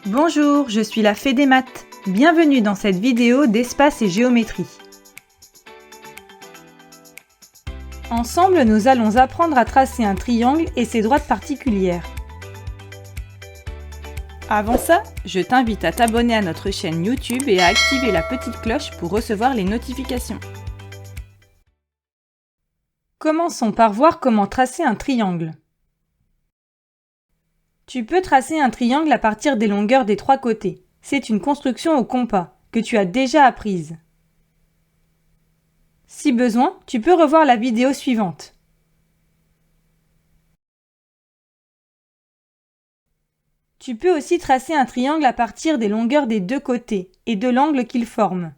Bonjour, je suis la Fée des maths. Bienvenue dans cette vidéo d'espace et géométrie. Ensemble, nous allons apprendre à tracer un triangle et ses droites particulières. Avant ça, je t'invite à t'abonner à notre chaîne YouTube et à activer la petite cloche pour recevoir les notifications. Commençons par voir comment tracer un triangle. Tu peux tracer un triangle à partir des longueurs des trois côtés. C'est une construction au compas, que tu as déjà apprise. Si besoin, tu peux revoir la vidéo suivante. Tu peux aussi tracer un triangle à partir des longueurs des deux côtés et de l'angle qu'il forme.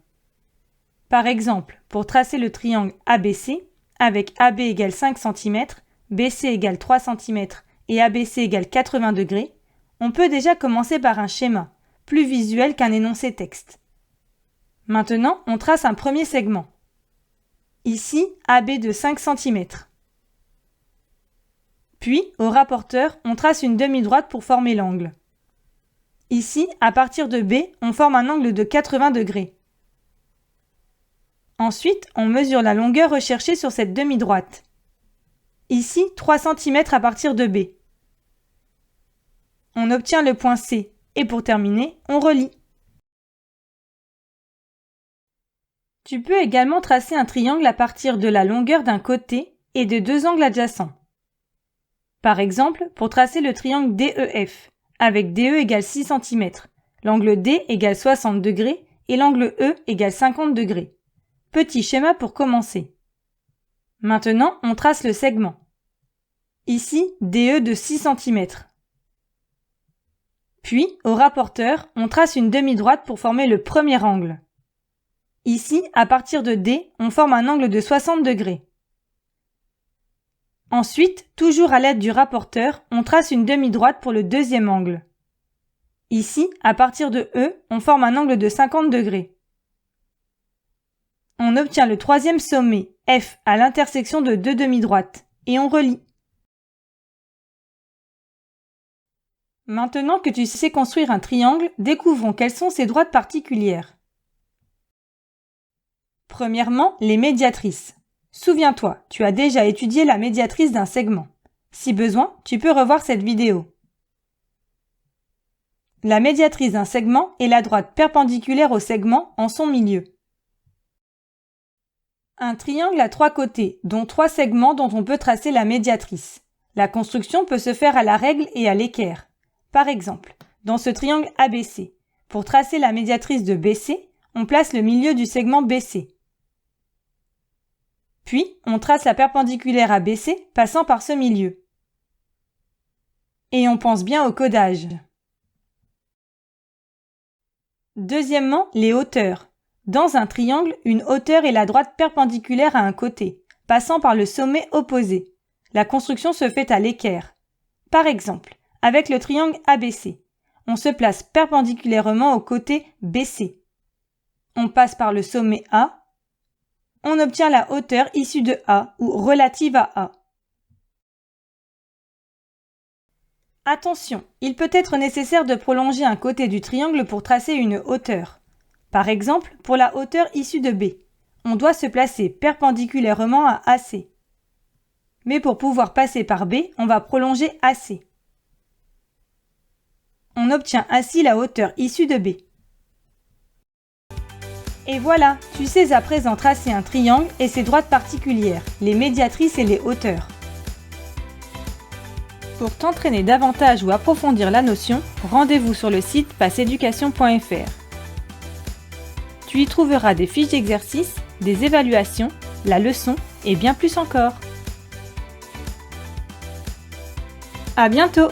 Par exemple, pour tracer le triangle ABC, avec AB égale 5 cm, BC égale 3 cm et ABC égale 80 degrés, on peut déjà commencer par un schéma, plus visuel qu'un énoncé texte. Maintenant, on trace un premier segment. Ici, AB de 5 cm. Puis, au rapporteur, on trace une demi-droite pour former l'angle. Ici, à partir de B, on forme un angle de 80 degrés. Ensuite, on mesure la longueur recherchée sur cette demi-droite. Ici, 3 cm à partir de B. On obtient le point C et pour terminer, on relie. Tu peux également tracer un triangle à partir de la longueur d'un côté et de deux angles adjacents. Par exemple, pour tracer le triangle DEF, avec DE égale 6 cm, l'angle D égale 60 degrés et l'angle E égale 50 degrés. Petit schéma pour commencer. Maintenant, on trace le segment. Ici, DE de 6 cm. Puis, au rapporteur, on trace une demi-droite pour former le premier angle. Ici, à partir de D, on forme un angle de 60 degrés. Ensuite, toujours à l'aide du rapporteur, on trace une demi-droite pour le deuxième angle. Ici, à partir de E, on forme un angle de 50 degrés. On obtient le troisième sommet, F, à l'intersection de deux demi-droites, et on relie. Maintenant que tu sais construire un triangle, découvrons quelles sont ses droites particulières. Premièrement, les médiatrices. Souviens-toi, tu as déjà étudié la médiatrice d'un segment. Si besoin, tu peux revoir cette vidéo. La médiatrice d'un segment est la droite perpendiculaire au segment en son milieu. Un triangle a trois côtés, dont trois segments dont on peut tracer la médiatrice. La construction peut se faire à la règle et à l'équerre. Par exemple, dans ce triangle ABC, pour tracer la médiatrice de BC, on place le milieu du segment BC. Puis, on trace la perpendiculaire à BC passant par ce milieu. Et on pense bien au codage. Deuxièmement, les hauteurs. Dans un triangle, une hauteur est la droite perpendiculaire à un côté, passant par le sommet opposé. La construction se fait à l'équerre. Par exemple, avec le triangle ABC, on se place perpendiculairement au côté BC. On passe par le sommet A. On obtient la hauteur issue de A ou relative à A. Attention, il peut être nécessaire de prolonger un côté du triangle pour tracer une hauteur. Par exemple, pour la hauteur issue de B, on doit se placer perpendiculairement à AC. Mais pour pouvoir passer par B, on va prolonger AC. On obtient ainsi la hauteur issue de B. Et voilà, tu sais à présent tracer un triangle et ses droites particulières, les médiatrices et les hauteurs. Pour t'entraîner davantage ou approfondir la notion, rendez-vous sur le site passeeducation.fr. Tu y trouveras des fiches d'exercices, des évaluations, la leçon et bien plus encore. À bientôt!